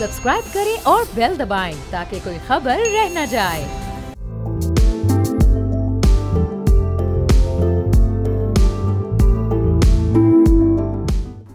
Subscribe करें और bell दबाएं ताकि कोई खबर रह न जाए।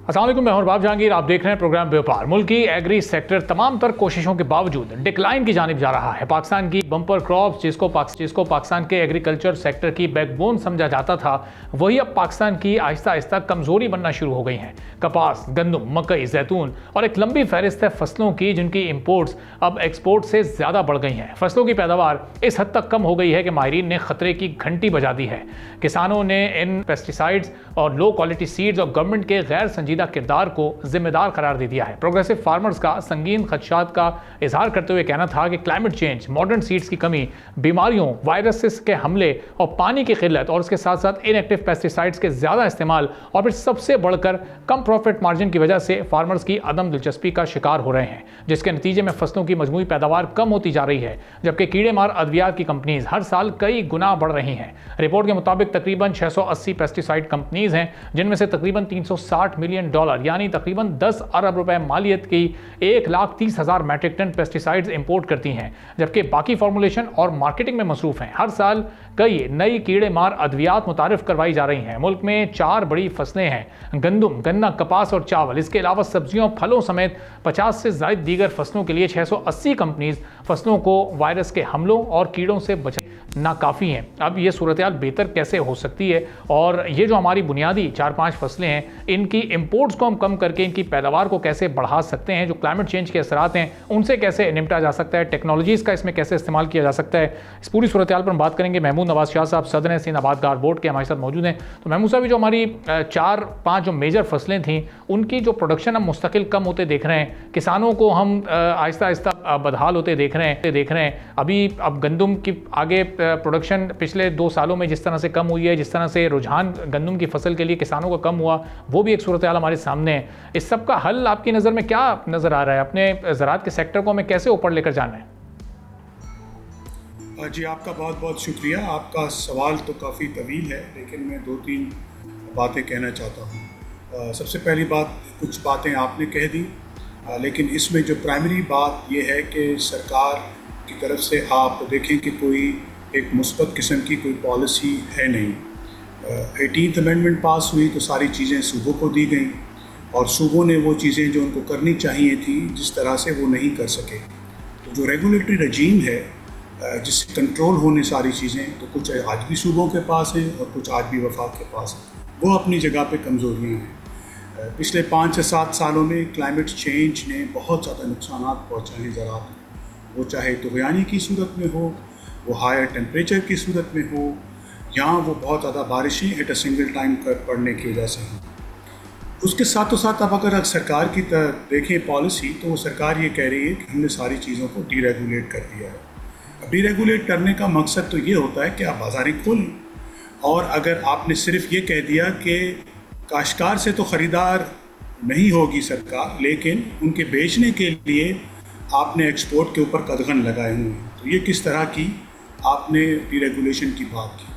अस्सलाम वालेकुम, मैं हूं बाब जहांगीर। आप देख रहे हैं प्रोग्राम व्यापार। मुल्क की एग्री सेक्टर तमाम तर कोशिशों के बावजूद डिक्लाइन की जानिब जा रहा है। पाकिस्तान की बम्पर क्रॉप्स जिसको पाकिस्तान के एग्रीकल्चर सेक्टर की बैकबोन समझा जाता था, वही अब पाकिस्तान की आहिस्ता आहिस्ता कमजोरी बनना शुरू हो गई हैं। कपास, गंदम, मकई, जैतून और एक लंबी फहरिस्त है फसलों की जिनकी इम्पोर्ट्स अब एक्सपोर्ट से ज़्यादा बढ़ गई हैं। फसलों की पैदावार इस हद तक कम हो गई है कि माहिरीन ने खतरे की घंटी बजा दी है। किसानों ने इन पेस्टिसाइड्स और लो क्वालिटी सीड्स और गवर्नमेंट के गैर संजीदा किरदार को जिम्मेदार करार दे दिया है। प्रोग्रेसिव फार्मर्स का संगीन खदशात का इजहार करते हुए कहना था कि क्लाइमेट चेंज, मॉडर्न सीड्स की कमी, बीमारियों, वायरसेस के हमले और पानी की किल्लत और उसके साथ साथ इनएक्टिव पेस्टिसाइड्स के ज़्यादा इस्तेमाल और फिर सबसे बढ़कर कम प्रॉफिट मार्जिन की वजह से फार्मर्स की अदम दिलचस्पी का शिकार हो रहे हैं, जिसके नतीजे में फसलों की मजमूई पैदावार कम होती जा रही है, जबकि कीड़े मार अद्वियात की कंपनीज हर साल कई गुना बढ़ रही हैं। रिपोर्ट के मुताबिक तकरीबन 680 पेस्टिसाइड कंपनीज हैं, जिनमें से तकरीबन $360 मिलियन यानी तकरीबन 10 अरब रुपए मालियत की 1,30,000 मैट्रिक टन पेस्टिसाइड्स इंपोर्ट करती हैं, जबकि बाकी फॉर्मुलेशन और मार्केटिंग में मसरूफ हैं। हर साल कई नई कीड़े मार अद्वियात मुतारिफ करवाई जा रही हैं। मुल्क में 4 बड़ी फसलें हैं: गंदम, गन्ना, कपास और चावल। इसके अलावा सब्जियों, फलों समेत 50 से ज़ायद दीगर फसलों के लिए 680 कंपनीज फसलों को वायरस के हमलों और कीड़ों से बचाने नाकाफ़ी हैं। अब ये सूरत हाल बेहतर कैसे हो सकती है, और ये जो हमारी बुनियादी 4-5 फसलें हैं, इनकी इंपोर्ट्स को हम कम करके इनकी पैदावार को कैसे बढ़ा सकते हैं, जो क्लाइमेट चेंज के असरात हैं उनसे कैसे निपटा जा सकता है, टेक्नोलॉजीज़ का इसमें कैसे इस्तेमाल किया जा सकता है, इस पूरी सूरत हाल पर हम बात करेंगे। महमूद नवाज शाह साहब सदर हैं सिंध आबादगार बोर्ड के, हमारे साथ मौजूद हैं। तो महमूद साहब, जो हमारी 4-5 जो मेजर फसलें थीं उनकी जो प्रोडक्शन हम मुस्तकिल कम होते देख रहे हैं, किसानों को हम आहिस्ता आहिस्ता बदहाल होते देख रहे हैं। अभी अब गंदम की आगे प्रोडक्शन पिछले 2 सालों में जिस तरह से कम हुई है, जिस तरह से रुझान गंदम की फसल के लिए किसानों का कम हुआ, वो भी एक सूरत हाल हमारे सामने है। इस सब का हल आपकी नज़र में क्या नज़र आ रहा है? अपने ज़राअत के सेक्टर को हमें कैसे ऊपर लेकर जाना है? जी, आपका बहुत बहुत शुक्रिया। आपका सवाल तो काफ़ी तवील है, लेकिन मैं 2-3 बातें कहना चाहता हूँ। सबसे पहली बात, कुछ बातें आपने कह दी, लेकिन इसमें जो प्राइमरी बात यह है कि सरकार की तरफ से आप देखें कि कोई एक मुस्बत किस्म की कोई पॉलिसी है नहीं। 18th अमेंडमेंट पास हुई तो सारी चीज़ें सूबों को दी गई, और सूबों ने वो चीज़ें जो उनको करनी चाहिए थी जिस तरह से वो नहीं कर सके। तो जो रेगुलेटरी रजीम है जिससे कंट्रोल होने सारी चीज़ें, तो कुछ आज भी सूबों के पास हैं और कुछ आज भी वफाक के पास हैं। वो अपनी जगह पे कमज़ोरियाँ हैं। पिछले 5 से 7 सालों में क्लाइमेट चेंज ने बहुत ज़्यादा नुकसान पहुँचाए हैं ज़राअत को, वो चाहे तुग़यानी की सूरत में हो, वो हायर टेम्परेचर की सूरत में हो, या वो बहुत ज़्यादा बारिशें एट अ सिंगल टाइम पड़ने की वजह से हो। उसके साथों साथ अब अगर सरकार की देखें पॉलिसी, तो वो सरकार ये कह रही है कि हमने सारी चीज़ों को डीरेगुलेट कर दिया है। अब डीरेगुलेट करने का मकसद तो ये होता है कि आप बाज़ारें खोलें, और अगर आपने सिर्फ ये कह दिया कि काश्तकार से तो ख़रीदार नहीं होगी सरकार, लेकिन उनके बेचने के लिए आपने एक्सपोर्ट के ऊपर कदगन लगाए हुए हैं, तो ये किस तरह की आपने डीरेगुलेशन की बात की।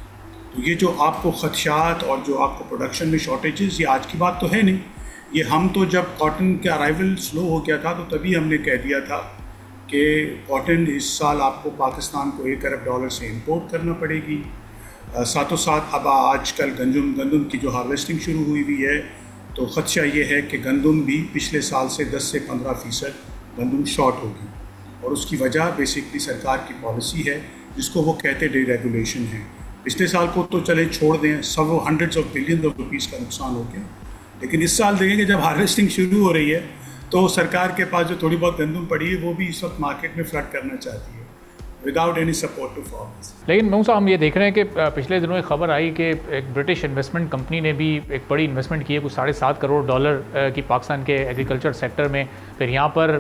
तो ये जो आपको खदशात और जो आपको प्रोडक्शन में शॉर्टेजेस, ये आज की बात तो है नहीं। ये हम तो जब कॉटन का अराइवल स्लो हो गया था, तो तभी हमने कह दिया था कि कॉटन इस साल आपको पाकिस्तान को $1 अरब से इंपोर्ट करना पड़ेगी। साथों साथ अब आजकल गंदम की जो हार्वेस्टिंग शुरू हुई है, तो ख़दशा ये है कि गंदम भी पिछले साल से 10 से 15% गंदम शॉर्ट होगी, और उसकी वजह बेसिकली सरकार की पॉलिसी है जिसको वो कहते डीरेगुलेशन है। पिछले साल को तो चले छोड़ दें, सब हंड्रेड्स ऑफ बिलियन रुपीज़ का नुकसान हो गया, लेकिन इस साल देखेंगे जब हार्वेस्टिंग शुरू हो रही है, तो सरकार के पास जो थोड़ी बहुत गंदम पड़ी है वो भी इस वक्त मार्केट में फ्लड करना चाहती है without any support to farmers. लेकिन महमूद साहब, हम ये देख रहे हैं कि पिछले दिनों एक खबर आई कि एक ब्रिटिश इन्वेस्टमेंट कंपनी ने भी एक बड़ी इन्वेस्टमेंट की है, कुछ $7.5 करोड़ की पाकिस्तान के एग्रीकल्चर सेक्टर में। फिर यहाँ पर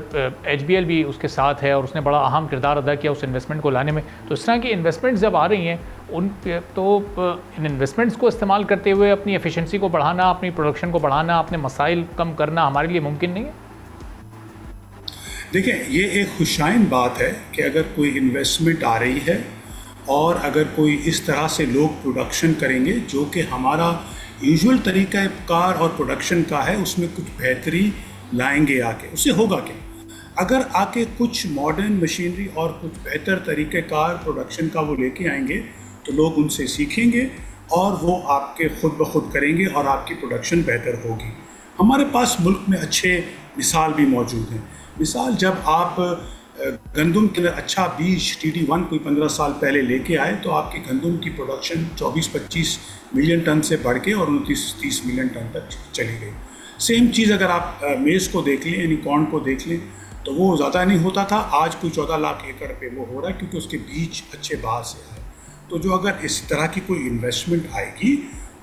HBL भी उसके साथ है और उसने बड़ा अहम किरदार अदा किया उस इन्वेस्टमेंट को लाने में। तो इस तरह की इन्वेस्टमेंट्स जब आ रही हैं, इन इन्वेस्टमेंट्स को इस्तेमाल करते हुए अपनी एफिशिएंसी को बढ़ाना, अपनी प्रोडक्शन को बढ़ाना, अपने मसाइल कम करना हमारे लिए मुमकिन नहीं है? देखिए, ये एक खुशाइन बात है कि अगर कोई इन्वेस्टमेंट आ रही है और अगर कोई इस तरह से लोग प्रोडक्शन करेंगे जो कि हमारा यूजुअल तरीक़ाकार और प्रोडक्शन का है, उसमें कुछ बेहतरी लाएंगे आके, उससे होगा क्या? अगर आके कुछ मॉडर्न मशीनरी और कुछ बेहतर तरीक़ेकार प्रोडक्शन का वो लेके आएंगे तो लोग उनसे सीखेंगे और वो आपके खुद ब खुद करेंगे और आपकी प्रोडक्शन बेहतर होगी। हमारे पास मुल्क में अच्छे मिसाल भी मौजूद हैं। मिसाल, जब आप गंदम के लिए अच्छा बीज TD1 कोई 15 साल पहले लेके आए तो आपकी गंदम की प्रोडक्शन 24-25 मिलियन टन से बढ़ के और 29-30 मिलियन टन तक चली गई। सेम चीज़ अगर आप मेज़ को देख लें, यानी कॉर्न को देख लें, तो वो ज़्यादा नहीं होता था, आज कोई 14 लाख एकड़ पे वो हो रहा है क्योंकि उसके बीज अच्छे बाहर से आए। तो जो अगर इस तरह की कोई इन्वेस्टमेंट आएगी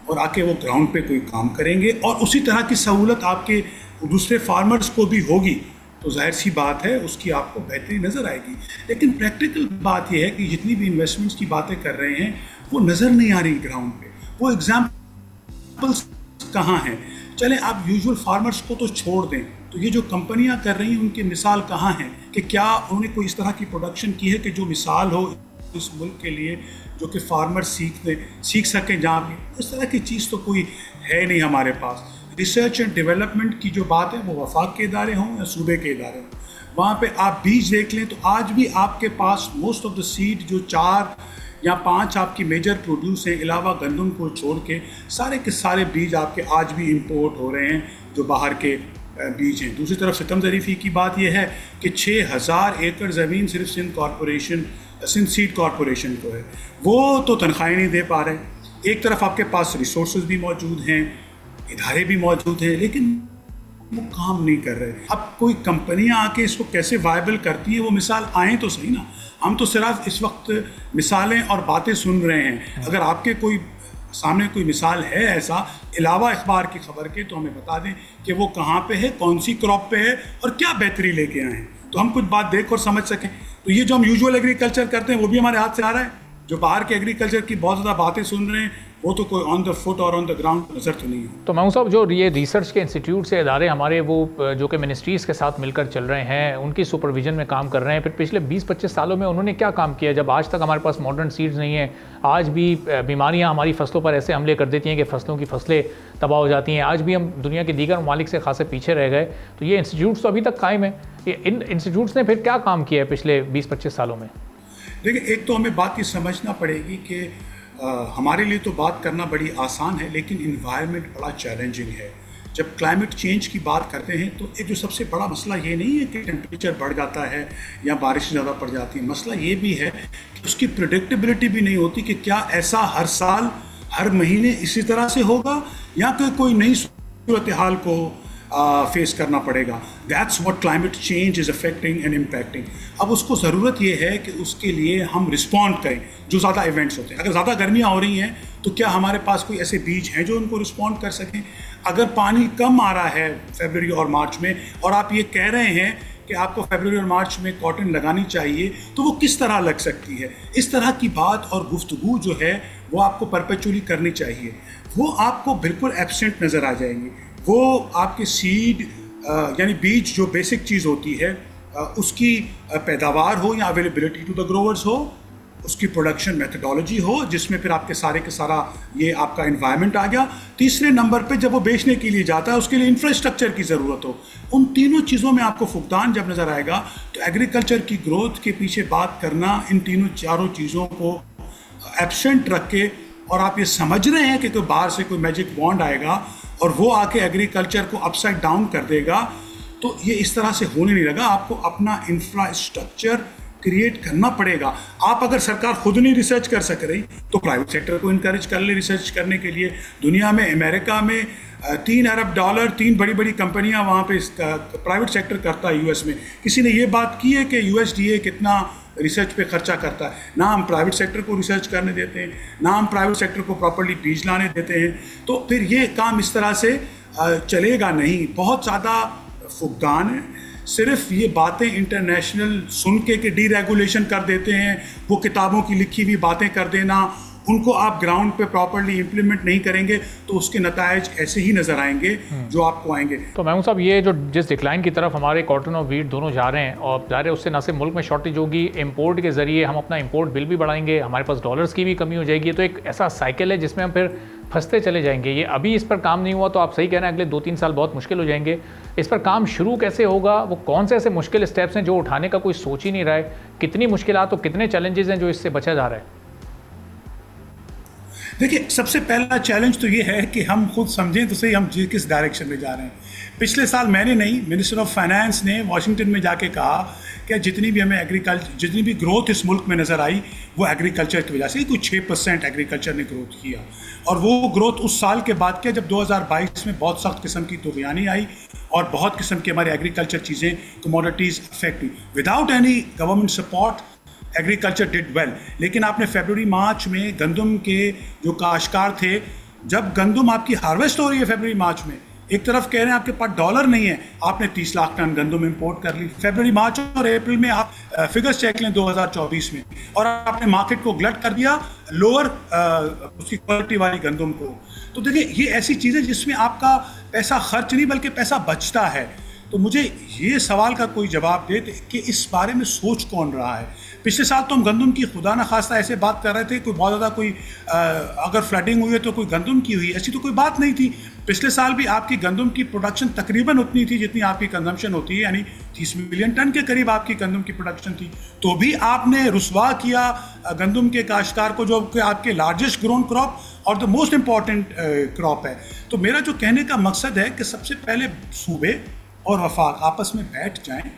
और आके वो ग्राउंड पे कोई काम करेंगे और उसी तरह की सहूलत आपके दूसरे फार्मर्स को भी होगी तो जाहिर सी बात है उसकी आपको बेहतरी नज़र आएगी। लेकिन प्रैक्टिकल बात यह है कि जितनी भी इन्वेस्टमेंट्स की बातें कर रहे हैं वो नज़र नहीं आ रही ग्राउंड पे। वो एग्जाम्पल्स कहाँ हैं? चलें आप यूजुअल फार्मर्स को तो छोड़ दें, तो ये जो कंपनियां कर रही हैं उनकी मिसाल कहाँ है कि क्या उन्होंने कोई इस तरह की प्रोडक्शन की है कि जो मिसाल हो इस मुल्क के लिए, जो कि फार्मर सीख सकें जहाँ भी। इस तरह की चीज़ तो कोई है नहीं हमारे पास। रिसर्च एंड डेवलपमेंट की जो बात है वो वफाक के इदारे हों या सूबे के इदारे हों, वहाँ पे आप बीज देख लें तो आज भी आपके पास मोस्ट ऑफ द सीड जो 4 या 5 आपकी मेजर प्रोड्यूस हैं अलावा गंदम को छोड़ के सारे के सारे बीज आपके आज भी इंपोर्ट हो रहे हैं जो बाहर के बीज हैं। दूसरी तरफ सितम ज़रीफ़ी की बात यह है कि 6000 एकड़ ज़मीन सिर्फ सिंध सीड कॉरपोरेशन को है, वो तो तनख्वाहें नहीं दे पा रहे। एक तरफ आपके पास रिसोर्सेज भी मौजूद हैं, इदारे भी मौजूद हैं, लेकिन वो काम नहीं कर रहे। अब कोई कंपनियां आके इसको कैसे वायबल करती हैं वो मिसाल आए तो सही ना। हम तो सिर्फ इस वक्त मिसालें और बातें सुन रहे हैं। अगर आपके कोई सामने कोई मिसाल है ऐसा अलावा अखबार की खबर के तो हमें बता दें कि वो कहाँ पे है, कौन सी क्रॉप पे है और क्या बेहतरी लेके आए हैं, तो हम कुछ बात देख और समझ सकें। तो ये जो हम यूजुअल एग्रीकल्चर करते हैं वो भी हमारे हाथ से आ रहा है। जो बाहर के एग्रीकल्चर की बहुत ज़्यादा बातें सुन रहे हैं वो तो कोई ऑन द फुट और ऑन द ग्राउंड नज़र तो नहीं है। तो महमूद साहब, जो ये रिसर्च के इंस्टीट्यूट से इदारे हमारे वो जो कि मिनिस्ट्रीज़ के साथ मिलकर चल रहे हैं, उनकी सुपरविजन में काम कर रहे हैं, फिर पिछले 20-25 सालों में उन्होंने क्या काम किया जब आज तक हमारे पास मॉडर्न सीड्स नहीं है? आज भी बीमारियाँ हमारी फसलों पर ऐसे हमले कर देती हैं कि फसलों की फसलें तबाह हो जाती हैं। आज भी हम दुनिया के दीगर ममालिक से खासे पीछे रह गए। तो ये इंस्टीट्यूट्स तो अभी तक कायम है। ये इन इंस्टीट्यूट्स ने फिर क्या काम किया है पिछले 20-25 सालों में? देखिए, एक तो हमें बात ये समझना पड़ेगी कि हमारे लिए तो बात करना बड़ी आसान है, लेकिन इन्वायरमेंट बड़ा चैलेंजिंग है। जब क्लाइमेट चेंज की बात करते हैं तो एक जो सबसे बड़ा मसला ये नहीं है कि टेम्परेचर बढ़ जाता है या बारिश ज़्यादा पड़ जाती है। मसला ये भी है कि उसकी प्रेडिक्टेबिलिटी भी नहीं होती कि क्या ऐसा हर साल हर महीने इसी तरह से होगा या कोई नई सूरत हाल को फेस करना पड़ेगा। That's what climate change is affecting and impacting. अब उसको ज़रूरत ये है कि उसके लिए हम रिस्पॉन्ड करें जो ज़्यादा इवेंट्स होते हैं। अगर ज़्यादा गर्मियाँ हो रही हैं तो क्या हमारे पास कोई ऐसे बीज हैं जो उनको रिस्पॉन्ड कर सकें? अगर पानी कम आ रहा है फरवरी और मार्च में और आप ये कह रहे हैं कि आपको फरवरी और मार्च में कॉटन लगानी चाहिए, तो वो किस तरह लग सकती है? इस तरह की बात और गुफ्तगू जो है वो आपको परपेचुअली करनी चाहिए। वो आपको बिल्कुल एब्सेंट नज़र आ जाएंगे। वो आपके सीड यानी बीज जो बेसिक चीज़ होती है उसकी पैदावार हो या अवेलेबिलिटी टू द ग्रोवर्स हो, उसकी प्रोडक्शन मेथडोलॉजी हो जिसमें फिर आपके सारे के सारा ये आपका एनवायरनमेंट आ गया। तीसरे नंबर पे जब वो बेचने के लिए जाता है उसके लिए इंफ्रास्ट्रक्चर की ज़रूरत हो। उन तीनों चीज़ों में आपको फुकदान जब नज़र आएगा तो एग्रीकल्चर की ग्रोथ के पीछे बात करना इन चारों चीज़ों को एब्सेंट रख के, और आप ये समझ रहे हैं कि कोई बाहर से कोई मैजिक वॉन्ड आएगा और वो आके एग्रीकल्चर को अपसाइड डाउन कर देगा, तो ये इस तरह से होने नहीं लगा। आपको अपना इंफ्रास्ट्रक्चर क्रिएट करना पड़ेगा। आप अगर सरकार खुद नहीं रिसर्च कर सक रही तो प्राइवेट सेक्टर को इनकरेज कर ले रिसर्च करने के लिए। दुनिया में अमेरिका में $3 अरब 3 बड़ी बड़ी कंपनियां वहाँ पे प्राइवेट सेक्टर करता है। यूएस में किसी ने ये बात की है कि USDA कितना रिसर्च पे खर्चा करता है? ना हम प्राइवेट सेक्टर को रिसर्च करने देते हैं, ना हम प्राइवेट सेक्टर को प्रॉपर्ली बीज लाने देते हैं। तो फिर ये काम इस तरह से चलेगा नहीं। बहुत ज़्यादा फुकदान है। सिर्फ ये बातें इंटरनेशनल सुन के डीरेगुलेशन कर देते हैं, वो किताबों की लिखी हुई बातें कर देना, उनको आप ग्राउंड पे प्रॉपर्ली इम्प्लीमेंट नहीं करेंगे तो उसके नतायज ऐसे ही नज़र आएंगे जो आपको आएंगे। तो महमूद साहब, ये जो जिस डिक्लाइन की तरफ हमारे कॉटन और वीट दोनों जा रहे हैं और जा रहे हैं, उससे न सिर्फ मुल्क में शॉर्टेज होगी, इंपोर्ट के ज़रिए हम अपना इंपोर्ट बिल भी बढ़ाएंगे, हमारे पास डॉलर्स की भी कमी हो जाएगी। तो एक ऐसा साइकिल है जिसमें हम फिर फंसते चले जाएंगे। ये अभी इस पर काम नहीं हुआ तो आप सही कह रहे हैं अगले 2-3 साल बहुत मुश्किल हो जाएंगे। इस पर काम शुरू कैसे होगा, वो कौन से ऐसे मुश्किल स्टेप्स हैं जो उठाने का कोई सोच ही नहीं रहा है, कितनी मुश्किलात और कितने चैलेंजेस हैं जो इससे बचा जा रहा है? देखिए, सबसे पहला चैलेंज तो ये है कि हम खुद समझें तो सही हम किस डायरेक्शन में जा रहे हैं। पिछले साल मैंने नहीं, मिनिस्टर ऑफ फाइनेंस ने वॉशिंगटन में जाके कहा कि जितनी भी हमें जितनी भी ग्रोथ इस मुल्क में नज़र आई वो एग्रीकल्चर की वजह से, कुछ 6% एग्रीकल्चर ने ग्रोथ किया। और वो ग्रोथ उस साल के बाद किया जब 2022 में बहुत सख्त किस्म की तुगयानी आई और बहुत किस्म की हमारे एग्रीकल्चर चीज़ें, कमोडिटीज़ अफेक्ट हुई। Without any government support agriculture did well. लेकिन आपने फरवरी मार्च में गंदम के जो काश्तकार थे, जब गंदम आपकी हार्वेस्ट हो रही है फरवरी मार्च में, एक तरफ कह रहे हैं आपके पास डॉलर नहीं है, आपने 30 लाख टन गंदम इंपोर्ट कर ली फरवरी मार्च और अप्रैल में। आप फिगर्स चेक लें 2024 में, और आपने मार्केट को ग्लट कर दिया लोअर उसकी क्वालिटी वाली गंदम को। तो देखिए, ये ऐसी चीज़ें जिसमें आपका पैसा खर्च नहीं बल्कि पैसा बचता है। तो मुझे ये सवाल का कोई जवाब दे कि इस बारे में सोच कौन रहा है। पिछले साल तो हम गंदम की खुदा न खास्ता ऐसे बात कर रहे थे, कोई बहुत ज़्यादा कोई अगर फ्लडिंग हुई है तो कोई गंदम की हुई, ऐसी तो कोई बात नहीं थी। पिछले साल भी आपकी गंदम की प्रोडक्शन तकरीबन उतनी थी जितनी आपकी कंजम्पशन होती है, यानी 30 मिलियन टन के करीब आपकी गंदम की प्रोडक्शन थी। तो भी आपने रुसवा किया गंदम के काश्तकार को, जो कि आपके लार्जेस्ट ग्रोन क्रॉप और द मोस्ट इम्पॉर्टेंट क्रॉप है। तो मेरा जो कहने का मकसद है कि सबसे पहले सूबे और वफाक आपस में बैठ जाएं,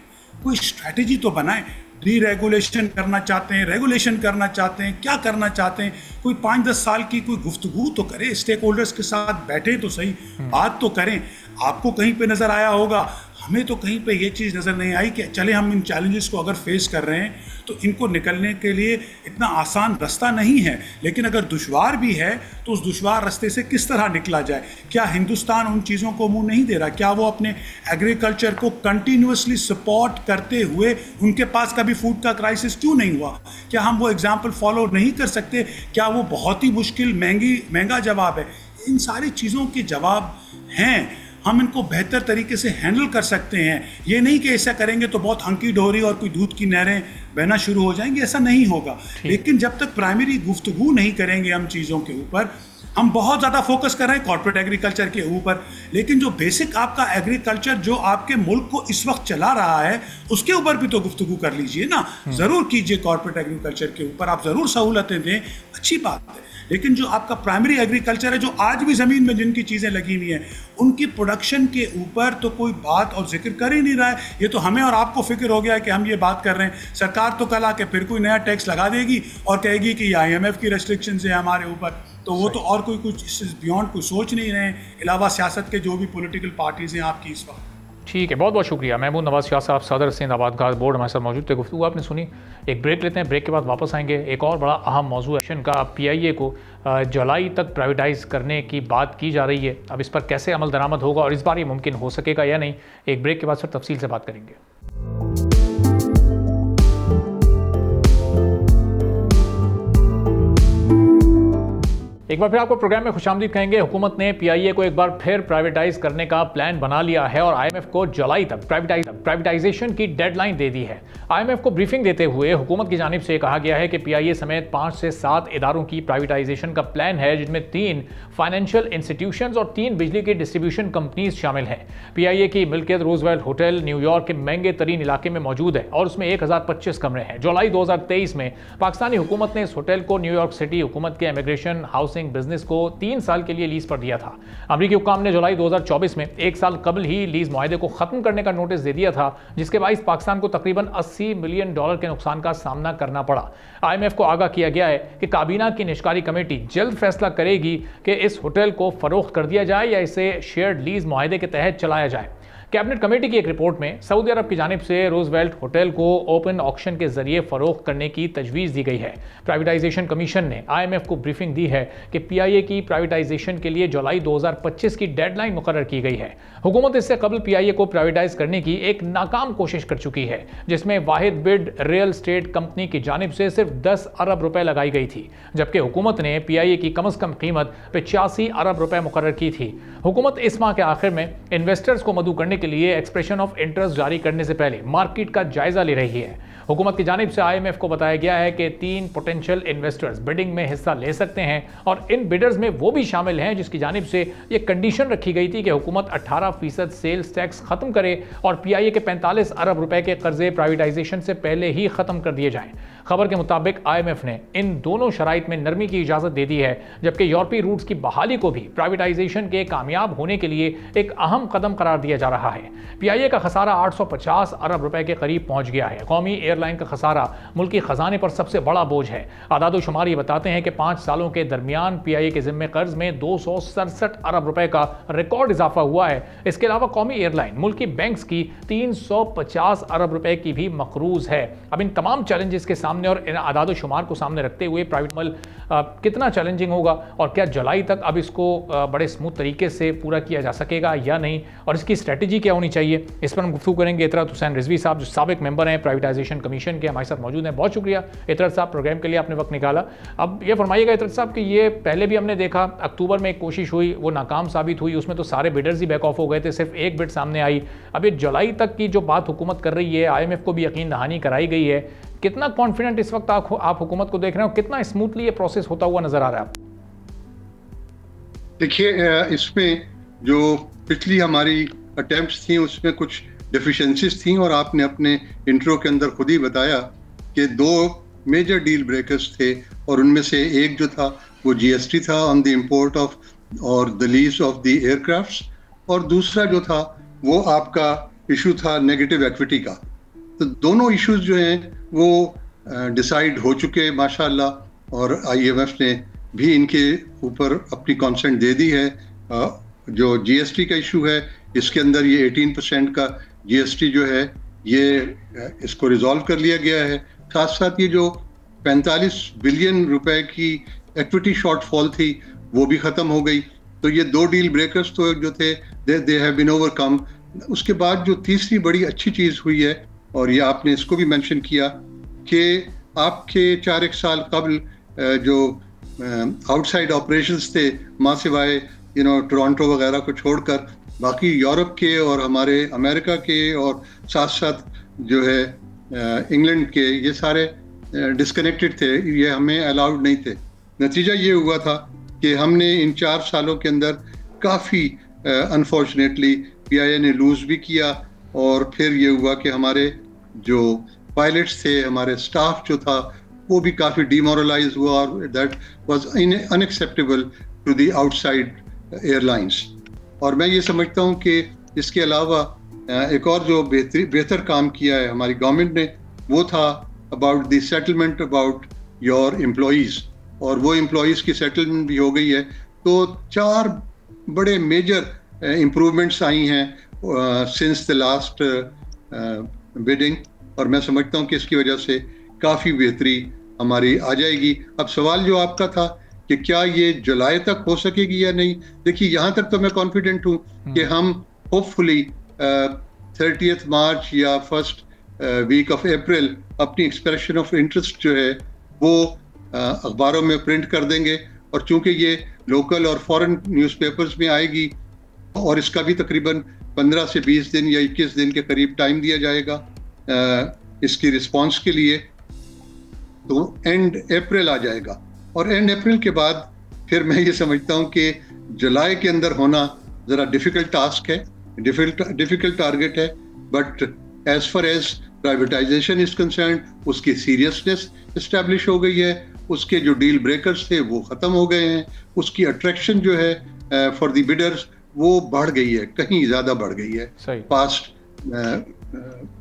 कोई स्ट्रैटेजी तो बनाएं। डी रेगुलेशन करना चाहते हैं, रेगुलेशन करना चाहते हैं, क्या करना चाहते हैं, कोई 5-10 साल की कोई गुफ्तगू तो करें, स्टेक होल्डर्स के साथ बैठे तो सही, बात तो करें। आपको कहीं पे नज़र आया होगा, हमें तो कहीं पे ये चीज़ नज़र नहीं आई कि चले हम इन चैलेंजेस को अगर फेस कर रहे हैं तो इनको निकलने के लिए इतना आसान रास्ता नहीं है, लेकिन अगर दुश्वार भी है तो उस दुश्वार रास्ते से किस तरह निकला जाए। क्या हिंदुस्तान उन चीज़ों को मुंह नहीं दे रहा? क्या वो अपने एग्रीकल्चर को कंटिन्यूसली सपोर्ट करते हुए उनके पास कभी फूड का क्राइसिस क्यों नहीं हुआ? क्या हम वो एग्जाम्पल फॉलो नहीं कर सकते? क्या वो बहुत ही मुश्किल महंगा जवाब है? इन सारी चीज़ों के जवाब हैं, हम इनको बेहतर तरीके से हैंडल कर सकते हैं। ये नहीं कि ऐसा करेंगे तो बहुत हंकी डोरी और कोई दूध की नहरें बहना शुरू हो जाएंगी, ऐसा नहीं होगा। लेकिन जब तक प्राइमरी गुफ्तगू नहीं करेंगे हम चीज़ों के ऊपर, हम बहुत ज़्यादा फोकस कर रहे हैं कॉर्पोरेट एग्रीकल्चर के ऊपर, लेकिन जो बेसिक आपका एग्रीकल्चर जो आपके मुल्क को इस वक्त चला रहा है उसके ऊपर भी तो गुफ्तगू कर लीजिए ना। ज़रूर कीजिए कॉर्पोरेट एग्रीकल्चर के ऊपर, आप ज़रूर सहूलतें दें, अच्छी बात है। लेकिन जो आपका प्राइमरी एग्रीकल्चर है, जो आज भी ज़मीन में जिनकी चीज़ें लगी हुई हैं, उनकी प्रोडक्शन के ऊपर तो कोई बात और जिक्र कर ही नहीं रहा है। ये तो हमें और आपको फिक्र हो गया है कि हम ये बात कर रहे हैं, सरकार तो कल आके फिर कोई नया टैक्स लगा देगी और कहेगी कि IMF की रेस्ट्रिक्शंस है हमारे ऊपर। तो वो तो और कोई कुछ इससे बियॉन्ड कोई सोच नहीं रहे हैं, अलावा सियासत के जो भी पॉलिटिकल पार्टीज़ हैं आपकी इस वक्त। ठीक है, बहुत बहुत शुक्रिया। महमूद नवाज शाह साहब, सदर सिंध आबादगार बोर्ड, हमारे साथ मौजूद थे। गुफ्तगू आपने सुनी। एक ब्रेक लेते हैं, ब्रेक के बाद वापस आएंगे। एक और बड़ा अहम मौजू एक्शन का PIA को जुलाई तक प्राइवेटाइज करने की बात की जा रही है। अब इस पर कैसे अमल दरामद होगा और इस बार ये मुमकिन हो सकेगा या नहीं, एक ब्रेक के बाद फिर तफसील से बात करेंगे। एक बार फिर आपको प्रोग्राम में खुशामदीद कहेंगे। हुकूमत ने PIA को एक बार फिर प्राइवेटाइज करने का प्लान बना लिया है और IMF को जुलाई तक प्राइवेटाइजेशन की डेडलाइन दे दी है। IMF को ब्रीफिंग देते हुए हुकूमत की जानिब से कहा गया है कि PIA समेत 5 से 7 इदारों की प्राइवेटाइजेशन का प्लान है, जिनमें 3 फाइनेंशियल इंस्टीट्यूशंस और 3 बिजली की डिस्ट्रीब्यूशन कंपनीज शामिल हैं। PIA की मिल्कियत रूजवेल्ट होटल न्यूयॉर्क के महंगे तरीन इलाके में मौजूद है और उसमें 1025 कमरे हैं। जुलाई 2023 में पाकिस्तानी हुकूमत ने इस होटल को न्यूयॉर्क सिटी हुकूमत के इमिग्रेशन हाउसिंग बिजनेस को 3 साल के लिए लीज पर दिया था। अमरीकी हुक्काम ने जुलाई 2024 में 1 साल कबल ही लीज मुआहदे को खत्म करने का नोटिस दे दिया था, जिसके बाइस पाकिस्तान को तकरीबन $80 मिलियन के नुकसान का सामना करना पड़ा। IMF को आगाह किया गया है कि काबीना की निष्कारी कमेटी जल्द फैसला करेगी कि इस होटल को फरोख्त कर दिया जाए या इसे शेयर्ड लीज मुआहदे के तहत चलाया जाए। कैबिनेट कमेटी की एक रिपोर्ट में सऊदी अरब की जानिब से रूजवेल्ट होटल को ओपन ऑक्शन के जरिए फरोख्त करने की तजवीज़ दी गई है। प्राइवेटाइजेशन कमीशन ने IMF को ब्रीफिंग दी है कि PIA की प्राइवेटाइजेशन के लिए जुलाई 2025 की डेडलाइन मुकर्रर की गई है। हुकूमत इससे कबल PIA को प्राइवेटाइज करने की एक नाकाम कोशिश कर चुकी है, जिसमें वाहिद बिड रियल स्टेट कंपनी की जानिब से सिर्फ 10 अरब रुपए लगाई गई थी, जबकि हुकूमत ने PIA की कम अज कम कीमत 85 अरब रुपए मुकर्रर की थी। हुकूमत इस माह के आखिर में इन्वेस्टर्स को मदऊ करने करने के लिए एक्सप्रेशन ऑफ इंटरेस्ट जारी करने से पहले मार्केट का जायजा ले रही है। हुकूमत की जानिब से IMF को बताया गया है कि 3 पोटेंशियल इन्वेस्टर्स बिडिंग में हिस्सा ले सकते हैं और इन बिडर्स में वो भी शामिल हैं जिसकी जानिब से ये कंडीशन रखी गई थी कि हुकूमत 18% सेल्स टैक्स खत्म करे और PIA के 45 अरब रुपए के कर्जे प्राइवेटाइजेशन से पहले ही खत्म कर दिए जाएं। खबर के मुताबिक IMF ने इन दोनों शराइत में नरमी की इजाजत दे दी है, जबकि यूरोपीय रूट्स की बहाली को भी प्राइवेटाइजेशन के कामयाब होने के लिए एक अहम कदम करार दिया जा रहा है। PIA का खसारा 850 अरब रुपए के करीब पहुंच गया है। कौमी एयरलाइन का खसारा मुल्की खजाने पर सबसे बड़ा बोझ है। आदादोशुमार ये बताते हैं कि 5 सालों के दरमियान PIA के जिम्मे कर्ज में 267 अरब रुपए का रिकॉर्ड इजाफा हुआ है। इसके अलावा कौमी एयरलाइन मुल्की बैंक्स की 350 अरब रुपए की भी मकरूज है। अब इन तमाम चैलेंजेस के सामने और इन आदादोशुमार को सामने रखते हुए प्राइवेट मल कितना चैलेंजिंग होगा और क्या जुलाई तक अब इसको बड़े स्मूथ तरीके से पूरा किया जा सकेगा या नहीं, और इसकी स्ट्रेटजी क्या होनी चाहिए, इस पर हम गुफ्तगू करेंगे। इतरत हुसैन रिजवी साहब जो साबिक मेंबर हैं प्राइवेटाइजेशन कमीशन के, हमारे साथ मौजूद हैं। बहुत शुक्रिया इतरत साहब, प्रोग्राम के लिए आपने वक्त निकाला। अब ये फरमाइएगा इतरत साहब कि ये पहले भी हमने देखा, अक्टूबर में एक कोशिश हुई, वो नाकाम साबित हुई, उसमें तो सारे बिडर्स ही बैक ऑफ हो गए थे, सिर्फ एक बिड सामने आई। अब ये जुलाई तक की जो बात हुकूमत कर रही है, IMF को भी यकीन दहानी कराई गई है, कितना कॉन्फिडेंट इस वक्त आप हुकूमत को देख रहे हो, कितना स्मूथली ये प्रोसेस होता हुआ नजर आ रहा है? देखिए, इसमें जो पिछली हमारी अटेम्प्ट्स थी उसमें कुछ डेफिशिएंसीज थी और आपने अपने इंट्रो के अंदर खुद ही बताया कि 2 मेजर डील ब्रेकर्स थे और उनमें से एक जो था वो GST था ऑन द इंपोर्ट ऑफ और the lease of the aircrafts, और दूसरा जो था वो आपका इशू था नेगेटिव इक्विटी का। तो दोनों इश्यूज जो हैं वो डिसाइड हो चुके माशाल्लाह, और IMF ने भी इनके ऊपर अपनी कॉन्सेंट दे दी है। जो GST का इशू है इसके अंदर ये 18% का GST जो है ये इसको रिजॉल्व कर लिया गया है। साथ साथ ये जो 45 बिलियन रुपए की इक्विटी शॉर्टफॉल थी वो भी ख़त्म हो गई। तो ये 2 डील ब्रेकर्स तो जो थे दे हैव बीन ओवरकम। उसके बाद जो तीसरी बड़ी अच्छी चीज़ हुई है, और ये आपने इसको भी मेंशन किया कि आपके 4-1 साल कबल जो आउटसाइड ऑपरेशंस थे, माँ सिवाय टोरंटो वगैरह को छोड़कर बाकी यूरोप के और हमारे अमेरिका के और साथ साथ जो है इंग्लैंड के, ये सारे डिस्कनेक्टेड थे, ये हमें अलाउड नहीं थे। नतीजा ये हुआ था कि हमने इन 4 सालों के अंदर काफ़ी अनफॉर्चुनेटली PIA ने लूज़ भी किया, और फिर ये हुआ कि हमारे जो पायलट्स थे, हमारे स्टाफ जो था वो भी काफ़ी डिमोरलाइज हुआ, और that was unacceptable to the outside airlines. और मैं ये समझता हूँ कि इसके अलावा एक और जो बेहतर काम किया है हमारी गवर्नमेंट ने, वो था about the settlement about your employees, और वो एम्प्लॉइज़ की सेटलमेंट भी हो गई है। तो 4 बड़े मेजर इम्प्रूवमेंट्स आई हैं सिंस द लास्ट बिडिंग, और मैं समझता हूँ कि इसकी वजह से काफ़ी बेहतरी हमारी आ जाएगी। अब सवाल जो आपका था कि क्या ये जुलाई तक हो सकेगी या नहीं, देखिए यहाँ तक तो मैं कॉन्फिडेंट हूँ कि हम होपफुली 30 मार्च या फर्स्ट वीक ऑफ अप्रैल अपनी एक्सप्रेशन ऑफ इंटरेस्ट जो है वो अखबारों में प्रिंट कर देंगे, और चूंकि ये लोकल और फॉरेन न्यूज़पेपर्स में आएगी और इसका भी तकरीबन 15 से 20 दिन या 21 दिन के करीब टाइम दिया जाएगा इसकी रिस्पांस के लिए, तो एंड अप्रैल आ जाएगा। और एंड अप्रैल के बाद फिर मैं ये समझता हूँ कि जुलाई के अंदर होना ज़रा डिफ़िकल्ट टास्क है, डिफ़िकल्ट टारगेट है, but as far as privatization is concern उसकी सीरियसनेस इस्टेब्लिश हो गई है, उसके जो डील ब्रेकर्स थे वो ख़त्म हो गए हैं, उसकी अट्रैक्शन जो है फॉर द बिडर्स वो बढ़ गई है, कहीं ज़्यादा बढ़ गई है पास्ट।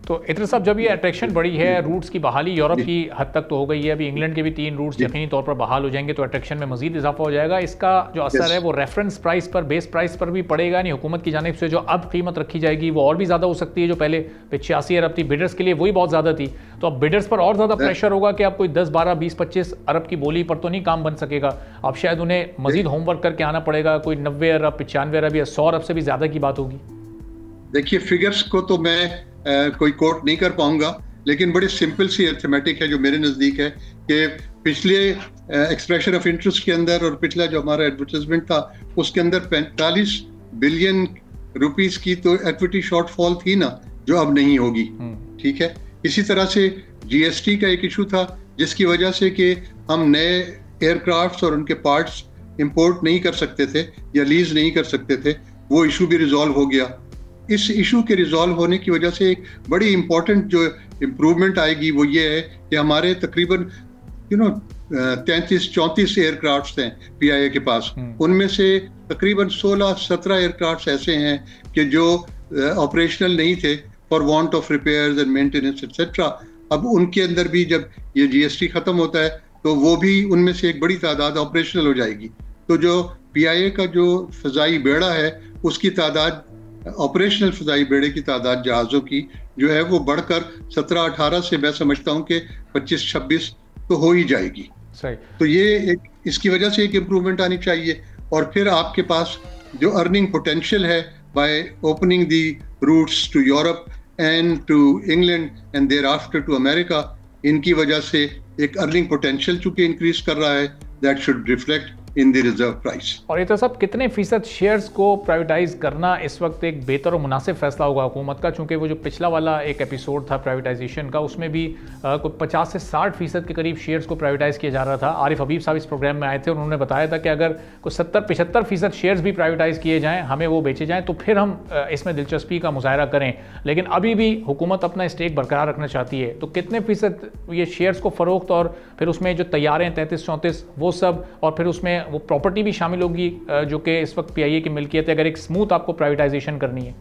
तो इतने सब जब ये अट्रैक्शन बढ़ी है, रूट्स की बहाली यूरोप की हद तक तो हो गई है, अभी इंग्लैंड के भी 3 रूट्स यकीनी तौर पर बहाल हो जाएंगे, तो अट्रैक्शन में मजीद इजाफा हो जाएगा। इसका जो असर है वो रेफरेंस प्राइस पर, बेस प्राइस पर भी पड़ेगा, नहीं हुकूमत की जानिब से जो अब कीमत रखी जाएगी वो और भी ज़्यादा हो सकती है, जो पहले 85 अरब थी बिडर्स के लिए वही बहुत ज़्यादा थी, तो अब बिडर्स पर और ज़्यादा प्रेशर होगा कि अब कोई 10, 12, 20, 25 अरब की बोली पर तो नहीं काम बन सकेगा, अब शायद उन्हें मजीद होमवर्क करके आना पड़ेगा, कोई 90 अरब, 95 अरब या 100 अरब से भी ज़्यादा की बात होगी। देखिए, फिगर्स को तो मैं कोई कोट नहीं कर पाऊंगा, लेकिन बड़ी सिंपल सी अर्थमेटिक है जो मेरे नज़दीक है कि पिछले एक्सप्रेशन ऑफ इंटरेस्ट के अंदर और पिछला जो हमारा एडवर्टाइजमेंट था उसके अंदर 45 बिलियन रुपीस की तो इक्विटी शॉर्टफॉल थी ना, जो अब नहीं होगी। ठीक है, इसी तरह से जीएसटी का एक इशू था जिसकी वजह से कि हम नए एयरक्राफ्ट्स और उनके पार्ट्स इंपोर्ट नहीं कर सकते थे या लीज नहीं कर सकते थे, वो इशू भी रिजॉल्व हो गया। इस इशू के रिजॉल्व होने की वजह से एक बड़ी इंपॉर्टेंट जो इम्प्रूवमेंट आएगी वो ये है कि हमारे तकरीबन 33-34 एयरक्राफ्ट्स हैं पीआईए के पास, उनमें से तकरीबन 16-17 एयरक्राफ्ट्स ऐसे हैं कि जो ऑपरेशनल नहीं थे for want of repairs and maintenance etcetera. अब उनके अंदर भी जब ये जीएसटी खत्म होता है तो वो भी उनमें से एक बड़ी तादाद ऑपरेशनल हो जाएगी। तो जो पीआईए का जो फ़ज़ाई बेड़ा है उसकी तादाद, ऑपरेशनल फ़ज़ाई बेड़े की तादाद जहाज़ों की जो है वो बढ़कर 17-18 से मैं समझता हूँ कि 25-26 तो हो ही जाएगी। सही। तो ये एक इसकी वजह से एक इम्प्रूवमेंट आनी चाहिए। और फिर आपके पास जो अर्निंग पोटेंशियल है by opening the routes to Europe and to England and thereafter to America, इनकी वजह से एक अर्निंग पोटेंशियल चूंकि इंक्रीज कर रहा है, that should reflect in the reserve price. और ये तो सब कितने फीसद शेयर्स को प्राइवेटाइज करना इस वक्त एक बेहतर और मुनासिब फैसला होगा हुकूमत का, चूंकि वो जो पिछला वाला एक एपिसोड था प्राइवेटाइजेशन का उसमें भी कोई 50 से 60% के करीब शेयर्स को प्राइवेटाइज किया जा रहा था। आरिफ हबीब साहब इस प्रोग्राम में आए थे, उन्होंने बताया था कि अगर कोई 70-75% शेयर्स भी प्राइवेटाइज किए जाएँ, हमें वो बेचे जाएँ, तो फिर हम इसमें दिलचस्पी का मुजाहरा करें। लेकिन अभी भी हुकूमत अपना स्टेक बरकरार रखना चाहती है, तो कितने फीसद ये शेयर्स को फ़रोख्त और फिर उसमें जो तैयार हैं 33-34 वो सब, और फिर उसमें वो प्रॉपर्टी भी शामिल होगी जो कि इस वक्त पीआईए की मिल्कियत है, अगर एक स्मूथ आपको प्राइवेटाइजेशन करनी है?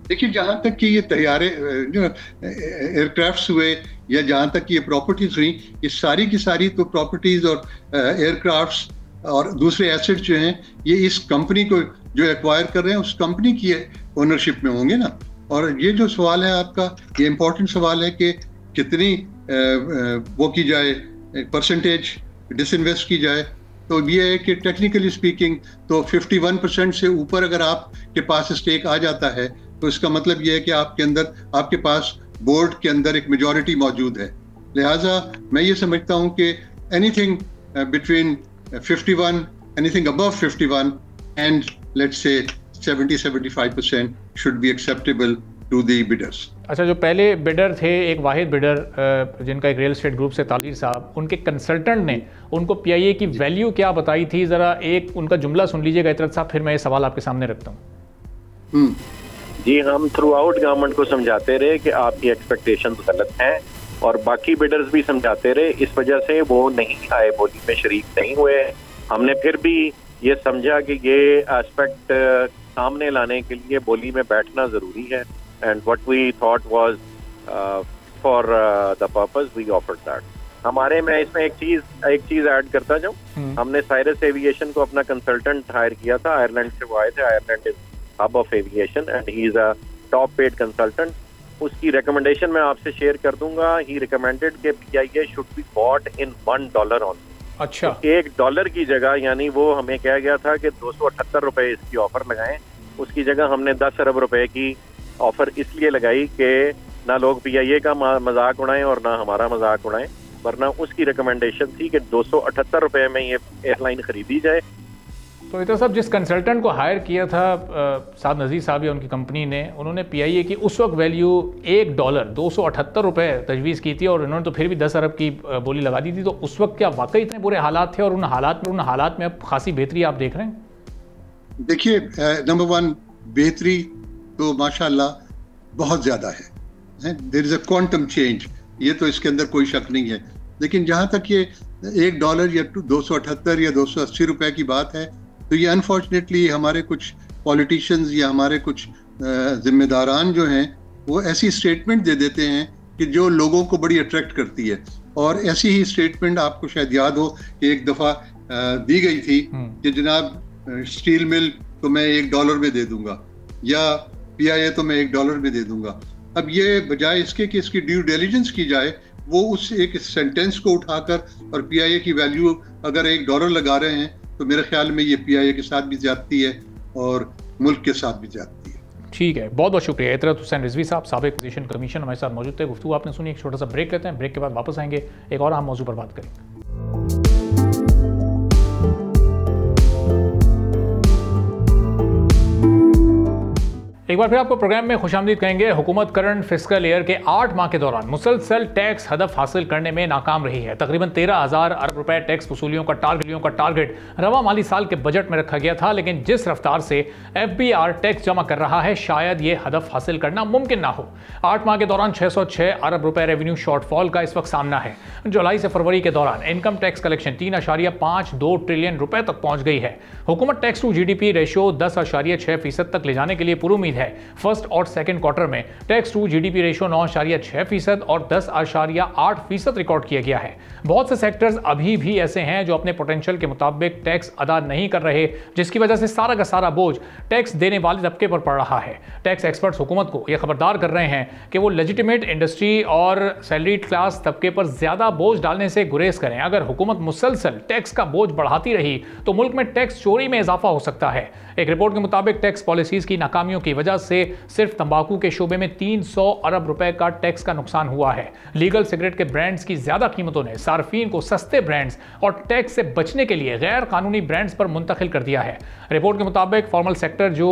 देखिए, जहां तक कि ये तैयारे जो एयरक्राफ्ट्स हुए या जहां तक कि ये प्रॉपर्टीज हुई, ये सारी की सारी तो प्रॉपर्टीज और एयरक्राफ्ट्स और दूसरे एसेट्स जो हैं ये इस कंपनी को जो एक्वायर कर रहे हैं उस कंपनी की ओनरशिप में होंगे ना। और ये जो सवाल है आपका, ये इंपॉर्टेंट सवाल है कि कितनी वो की जाए, परसेंटेज डिसइन्वेस्ट की जाए। तो ये है कि टेक्निकली स्पीकिंग तो 51% से ऊपर अगर आपके पास स्टेक आ जाता है तो इसका मतलब ये है कि आपके पास बोर्ड के अंदर एक मेजॉरिटी मौजूद है। लिहाजा मैं ये समझता हूँ कि anything between 51, anything above 51 and let's say 70-75% should be acceptable to the bidders. अच्छा, जो पहले बिडर थे, एक वाहिद बिडर जिनका एक रियल एस्टेट ग्रुप से तालीर साहब, उनके कंसल्टेंट ने उनको पीआईए की वैल्यू क्या बताई थी, ज़रा एक उनका जुमला सुन लीजिएगा इतरत साहब, फिर मैं ये सवाल आपके सामने रखता हूँ। जी, हम थ्रू आउट गवर्नमेंट को समझाते रहे कि आपकी एक्सपेक्टेशन गलत हैं और बाकी बिडर्स भी समझाते रहे, इस वजह से वो नहीं आए, बोली में शरीक नहीं हुए। हमने फिर भी ये समझा कि ये एस्पेक्ट सामने लाने के लिए बोली में बैठना ज़रूरी है। And what we thought was for the purpose we offered that. हमारे में इसमें एक चीज ऐड करता जाऊँ, हमने साइरस एविएशन को अपना कंसल्टेंट हायर किया था, आयरलैंड से वो आए थे। Ireland is hub of aviation and he is a top paid consultant. उसकी रिकमेंडेशन मैं आपसे शेयर कर दूंगा। ही रिकमेंडेड कि PIA should be bought in $1 only. अच्छा, $1 की जगह, यानी वो हमें कहा गया था कि 278 रुपए इसकी ऑफर लगाएं, उसकी जगह हमने 10 अरब रुपए की ऑफर इसलिए लगाई कि ना लोग पीआईए का मजाक उड़ाएं और ना हमारा मजाक उड़ाएं, वरना उसकी रिकमेंडेशन थी कि 278 रुपए में ये एयरलाइन खरीदी जाए। तो इधर साहब, जिस कंसल्टेंट को हायर किया था साद नज़ीर साहब या उनकी कंपनी ने, उन्होंने पीआईए की उस वक्त वैल्यू $1 278 रुपए तजवीज़ की थी और इन्होंने तो फिर भी 10 अरब की बोली लगा दी थी। तो उस वक्त क्या वाकई इतने बुरे हालात थे और उन हालात में अब खासी बेहतरी आप देख रहे हैं? देखिए, नंबर 1 बेहतरी तो माशाल्लाह बहुत ज़्यादा है। There is a quantum change, ये तो इसके अंदर कोई शक नहीं है। लेकिन जहाँ तक ये $1 या 278 या 280 रुपए की बात है, तो ये अनफॉर्चुनेटली हमारे कुछ पॉलिटिशियंस या हमारे कुछ जिम्मेदारान जो हैं वो ऐसी स्टेटमेंट दे देते हैं कि जो लोगों को बड़ी अट्रैक्ट करती है। और ऐसी ही स्टेटमेंट आपको शायद याद हो कि एक दफ़ा दी गई थी कि जनाब स्टील मिल तो मैं $1 में दे दूंगा या पीआईए तो मैं $1 में दे दूंगा। अब ये बजाय इसके कि इसकी ड्यू डिलिजेंस की जाए, वो उस एक सेंटेंस को उठाकर और पीआईए की वैल्यू अगर $1 लगा रहे हैं, तो मेरे ख्याल में ये पीआईए के साथ भी ज्यादती है और मुल्क के साथ भी ज्यादती है। ठीक है, बहुत बहुत शुक्रिया। इतरत हुसैन रिजवी साहब, साबिक पोजीशन कमीशन, हमारे साथ मौजूद थे। गुफ्तगू आपने सुनी। एक छोटा सा ब्रेक लेते हैं, ब्रेक के बाद वापस आएंगे, एक और अहम मौजू पर बात करेंगे। एक बार फिर आपको प्रोग्राम में खुशामदीद कहेंगे। हुकूमत करंट फिस्कल ईयर के 8 माह के दौरान मुसलसल टैक्स हदफ हासिल करने में नाकाम रही है। तकरीबन 13,000 अरब रुपए टैक्स वसूलियों का टारगेट रवा माली साल के बजट में रखा गया था, लेकिन जिस रफ्तार से FBR टैक्स जमा कर रहा है शायद ये हदफ हासिल करना मुमकिन ना हो। 8 माह के दौरान 606 अरब रुपए रेवेन्यू शॉर्टफॉल का इस वक्त सामना है। जुलाई से फरवरी के दौरान इनकम टैक्स कलेक्शन 3.52 ट्रिलियन रुपए तक पहुंच गई है। हुकूमत टैक्स टू GDP रेशियो 10.6% तक ले जाने के लिए पूरी उम्मीद है। फर्स्ट और सेकंड क्वार्टर में टैक्स टू GDP रेशियो 9.6% और 10.8% रिकॉर्ड किया गया है। बहुत से सेक्टर्स अभी भी ऐसे हैं जो अपने पोटेंशियल के मुताबिक टैक्स अदा नहीं कर रहे, जिसकी वजह से सारा का सारा बोझ टैक्स देने वाले तबके पर पड़ रहा है। टैक्स एक्सपर्ट्स हुकूमत को यह खबरदार कर रहे हैं कि वो लेजिटिमेट इंडस्ट्री और सैलरीड क्लास तबके पर ज्यादा बोझ डालने से गुरेज करें। अगर हुकूमत मुसलसल टैक्स का बोझ बढ़ाती रही तो मुल्क में टैक्स चोरी में इजाफा हो सकता है। एक रिपोर्ट के मुताबिक टैक्स पॉलिसीज की नाकामियों की वजह से सिर्फ तंबाकू के शोबे में 300 अरब रुपए का टैक्स का नुकसान हुआ है। लीगल सिगरेट के ब्रांड्स की ज्यादा कीमतों ने सार्फिन को सस्ते ब्रांड्स और टैक्स से बचने के लिए गैर कानूनी ब्रांड्स पर मुंतकिल कर दिया है। रिपोर्ट के मुताबिक फॉर्मल सेक्टर जो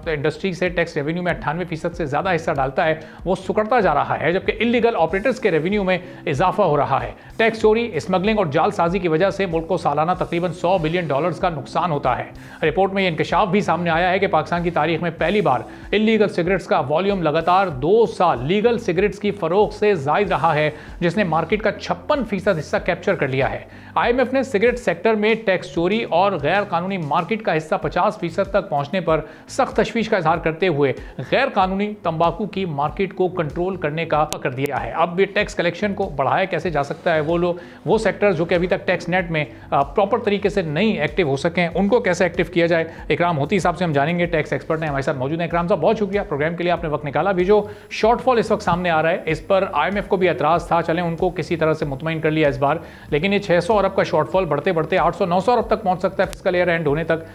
इंडस्ट्री से टैक्स रेवेन्यू में 98% से ज्यादा हिस्सा डालता है वो सुकड़ता जा रहा है, जबकि इलीगल ऑपरेटर्स के रेवेन्यू में इजाफा हो रहा है। टैक्स चोरी, स्मगलिंग और जालसाजी की वजह से मुल्क को सालाना तकरीबन $100 बिलियन का नुकसान होता है। रिपोर्ट में यह इंकशाफ भी सामने आया है कि पाकिस्तान की तारीख में पहली बार इलीगल सिगरेट्स का वॉल्यूम लगातार 2 साल लीगल सिगरेट्स की फरोख्त से जायद रहा है, जिसने मार्केट का 56% हिस्सा कैप्चर कर लिया है। IMF ने सिगरेट सेक्टर में टैक्स चोरी और गैर कानूनी मार्केट का हिस्सा 50% तक पहुंचने पर सख्त तशवीश का इजहार करते हुए गैर कानूनी तंबाकू की मार्केट को कंट्रोल करने का कर दिया है। अब ये टैक्स कलेक्शन को बढ़ाया कैसे जा सकता है, वो सेक्टर जो कि अभी तक टैक्स नेट में प्रॉपर तरीके से नहीं एक्टिव हो सके, उनको कैसे एक्टिव किया जाए, इकराम होती साहब से हम जानेंगे। टैक्स एक्सपर्ट हैं हमारे साथ मौजूद हैं। इकराम साहब, बहुत शुक्रिया प्रोग्राम के लिए, आपने वक्त निकाला। भी जो शॉर्टफॉल इस वक्त सामने आ रहा है इस पर IMF को भी एतराज था, चलें उनको किसी तरह से मुतमईन कर लिया इस बार, लेकिन ये 600 अरब का शॉर्टफॉल बढ़ते बढ़ते 800-900 अरब तक पहुंच सकता है फिस्कल ईयर एंड होने तक।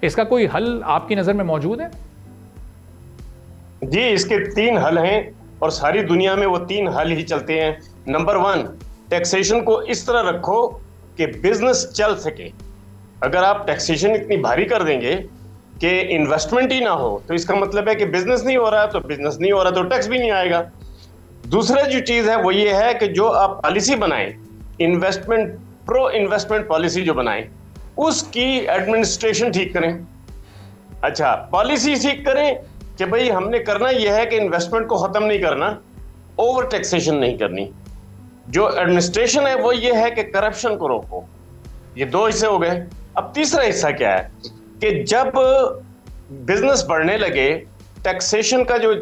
इसका कोई हल आपकी नजर में मौजूद है? जी, इसके 3 हल हैं और सारी दुनिया में वो 3 हल ही चलते हैं। नंबर 1, टैक्सेशन को इस तरह रखो कि बिजनेस चल सके। अगर आप टैक्सेशन इतनी भारी कर देंगे कि इन्वेस्टमेंट ही ना हो तो इसका मतलब है कि बिजनेस नहीं हो रहा है, तो बिजनेस नहीं हो रहा तो टैक्स भी नहीं आएगा। दूसरा जो चीज है वो ये है कि जो आप पॉलिसी बनाएं, प्रो इन्वेस्टमेंट पॉलिसी जो बनाएं, उसकी एडमिनिस्ट्रेशन ठीक करें। अच्छा, पॉलिसी ठीक करें कि भाई हमने करना यह है कि इन्वेस्टमेंट को खत्म नहीं करना, ओवर टैक्सेशन नहीं करनी। जो एडमिनिस्ट्रेशन है वो ये है कि करप्शन को रोको। ये 2 हिस्से हो गए। अब तीसरा हिस्सा क्या है कि जब बिजनेस बढ़ने लगे, टैक्सेशन का जो